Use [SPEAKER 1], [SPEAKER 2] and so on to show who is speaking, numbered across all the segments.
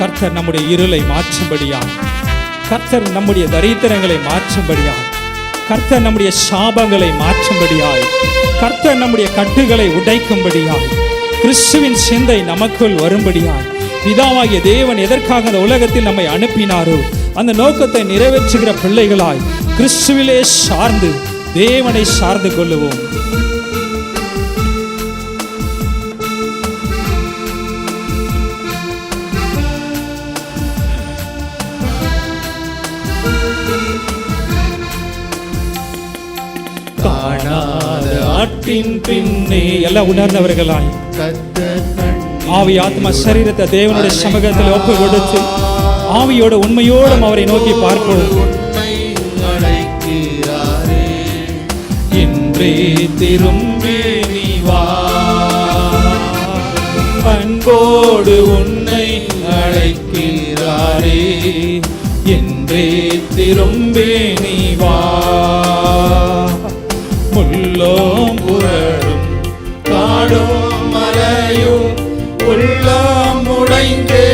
[SPEAKER 1] கர்த்தர் நம்முடைய இருளை மாற்றும்படியாய், கர்த்தர் நம்முடைய தரித்திரங்களை மாற்றும்படியாய், கர்த்தர் நம்முடைய சாபங்களை மாற்றும்படியாய், கர்த்தர் நம்முடைய கட்டுகளை உடைக்கும்படியாய், கிறிஸ்துவின் சிந்தை நமக்குள் வரும்படியாய், பிதாவாகிய தேவன் எதற்காக அந்த உலகத்தில் நம்மை அனுப்பினாரோ அந்த நோக்கத்தை நிறைவேற்றுகிற பிள்ளைகளாய் கிறிஸ்துவிலே சார்ந்து தேவனை சார்ந்து கொள்ளுவோம். காணாத ஆட்டின் பின்னே எல்லாம் உணர்ந்தவர்களாய் ஆவி ஆத்மா சரீரத்தை தேவனுடைய சமூகத்தில் ஒப்பு கொடுத்து ஆவியோட உண்மையோடும் அவரை நோக்கி பார்ப்போம். இன்றே திரும்பி நீ வா, அன்போடு உன்னை அழைக்கிறாரே. இன்றே திரும்பி நீ வா, முள்ளோம் புரளும் காடும் மலையும் உள்ளம் உடைந்தே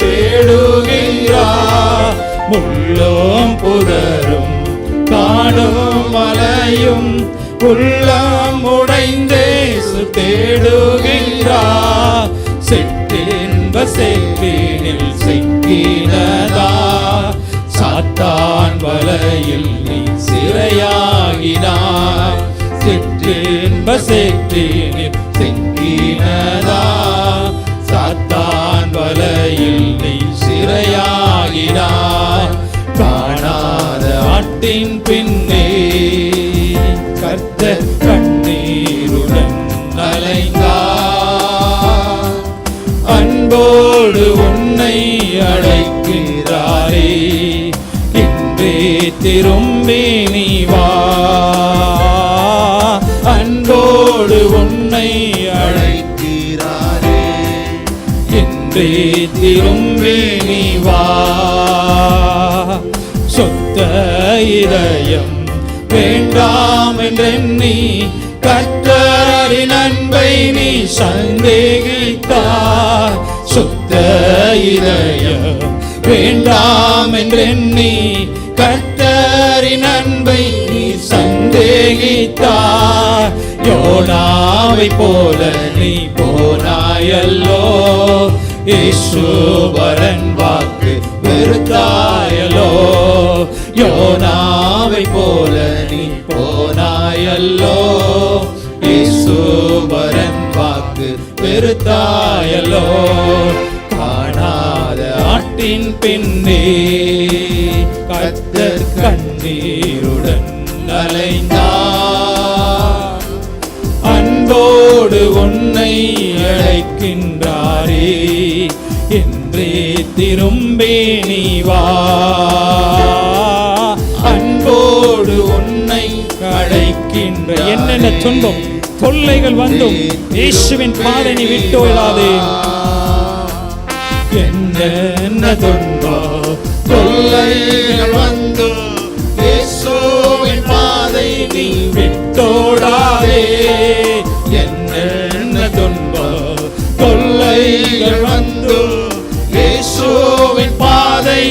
[SPEAKER 1] தேடுகிறார். முள்ளோம் புதரும் காடும் மலையும் உள்ளம் உடைந்தே தேடுகிறார். சிற்றின்ப சேற்றினில் சிக்கினதா, சாத்தான் வலையில் நீ சிறையாகினாய். சிற்றின்ப சேற்றினில் சிக்கினதா, சாத்தான் வலையில் நீ சிறையாகினாய். காணாத ஆட்டின் பின்னே கர்த்தர் கண்ணீருடன் அலைந்தார். அன்போடு உன்னை அழைக்கிறாரே. இன்றே திரும்பி நீ வா, அன்போடு உன்னை அழைக்கிறாரே. இன்றே திரும்பி நீ வா, சொத்த இதயம் வேண்டாம் என்றெண்ணி கர்த்தரின் அன்பை நீ சந்தேகித்தார். சொத்த இதயம் வேண்டாம் என்றெண்ணி கர்த்தரின் அன்பை நீ சந்தேகித்தார். யோனாவை போல நீ போனாயல்லோ, ஈசுவரன் வாக்கு வெறுத்தாயலோ. யோனாவை போல நீ போனாயல்லோ, ஈசுவரன் வாக்கு வெறுத்தாயலோ. காணாத ஆட்டின் பின்னே கர்த்தர் கண்ணீருடன் அலைந்தார். அன்போடு உன்னை அழைக்கின்றாரே. என்றே திரும்பி நீ வா, அன்போடு உன்னை அழைக்கின்ற. என்னென்ன துன்பம் தொல்லைகள் வந்தும் இயேசுவின் பாதை நீ விட்டு விடாதே. என்னென்ன துன்பம் தொல்லைகள் வந்தும் இயேசுவின் பாதை நீ விட்டோடாதே. என்னென்ன துன்பம் தொல்லைகள் வந்தும் இயேசுவின் பாதை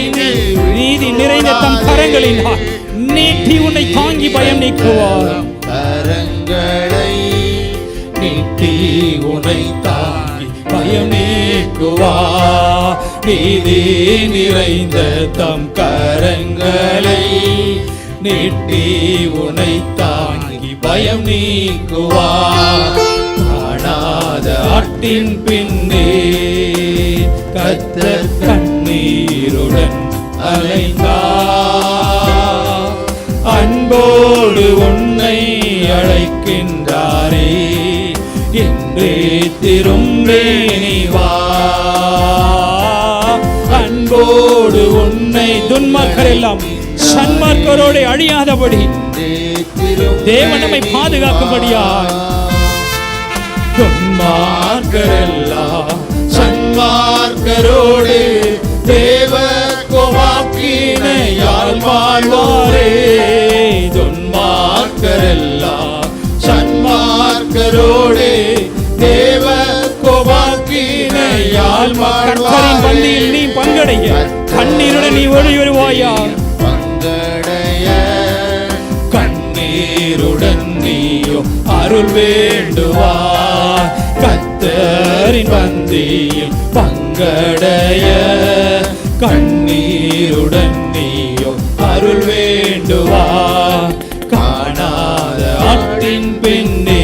[SPEAKER 1] நீதி நிறைந்த தம் கரங்களினால் நீட்டி உன்னை தாங்கி பயம் நீக்குவார். கரங்களை நீட்டி உன்னை தாங்கி பயம் நீக்குவார். நீதி நிறைந்த தம் கரங்களை நீட்டி உன்னை தாங்கி பயம் நீக்குவார். காணாத ஆட்டின் பின்னே கர்த்தர் கண்ணீருடன் அலைந்தார். அன்போடு உன்னை அழைக்கின்றாரே. என்றே திரும்பி நீ வா, அன்போடு உன்னை. துன்மார்க்கர் எல்லாம் சன்மார்க்கரோடு அழியாதபடி தேவன் நம்மை பாதுகாக்கும்படியாய். துன்மார்க்கர் எல்லாம் சன்மார்க்கரோடு தேவ கோபாக்கினையால் வாழ்வாரே. துன்மார்க்கர் எல்லாம் சன்மார்க்கரோடு தேவ கோபாக்கினையால் வாழ்வாரே. கர்த்தரின் பந்தியில் நீ பங்கடைய கண்ணீருடன் நீ ஒளி வருவாயா. கண்ணீருடன் நீயோ அருள் வேண்டுவா. கர்த்தரின் பந்தியில் பங்கடைய கண்ணீருடன் நீயோ அருள் வேண்டுவா. காணாத ஆட்டின் பெண்ணே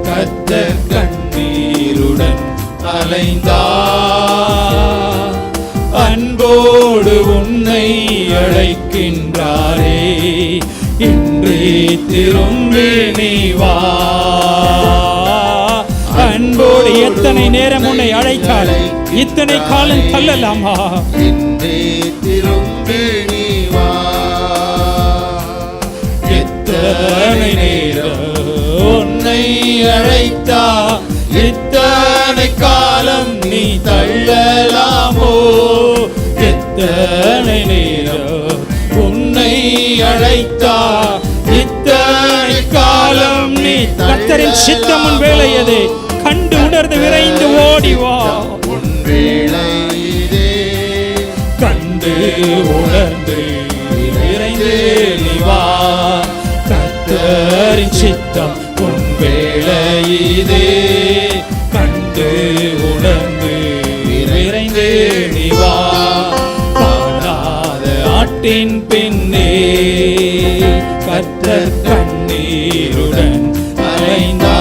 [SPEAKER 1] கர்த்தர் கண்ணீருடன் அலைந்தா. அன்போடு உன்னை அழைக்கின்றாரே இன்றே திரும்பி நீ வா. அன்போடு எத்தனை நேரம் உன்னை அழைத்தால் இத்தனை காலம் தள்ளலாமா?
[SPEAKER 2] இன்றே திரும்பி நீ வா.
[SPEAKER 1] எத்தனை நேரம் உன்னை அழைத்தா இத்தனை காலம் நீ தள்ளலாமோ? எத்தனை நேரம் உன்னை அழைத்தா இத்தனை காலம் நீ. கர்த்தரின் சித்தம் உன் வேலையதே கண்டு உணர்ந்து விரைந்து ஓடிவா.
[SPEAKER 2] உன் வேளை இதே
[SPEAKER 1] கண்டு உணர்ந்து விரைந்து நீ வா. கர்த்தரின் சித்தம் உன் வேளை இதே கண்டு உணர்ந்து விரைந்து நீ வா. காணாத ஆட்டின் பின்னே கர்த்தர் கண்ணீருடன் அலைந்தா.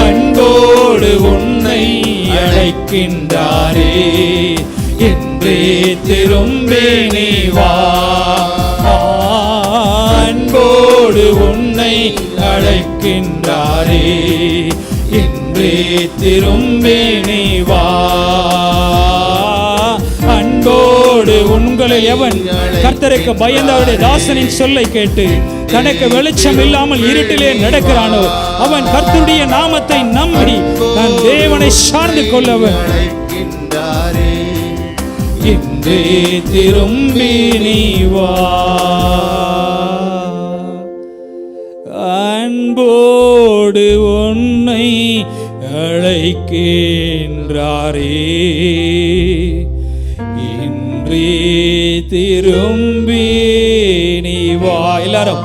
[SPEAKER 1] அன்போடு உன்னை அழைக்கின்றாரே என்றே திரும்பி நீ வா. அன்போடு உன்னை அழைக்கின்றாரே என்றே திரும்பி நீ வா. அன்போடு உங்களை எவன் கர்த்தருக்கு பயந்த அவருடைய தாசனின் சொல்லை கேட்டு தனக்கு வெளிச்சம் இல்லாமல் இருட்டிலே நடக்கிறானோ அவன் கர்த்தருடைய நாமத்தை நம்பி தன் தேவனை சார்ந்து கொள்ளவன் என்றே திரும்பி நீ வா. அன்போடு உன்னை அழைக்கின்றாரே இன்றே திரும்பி நீ வா. எல்லாரும்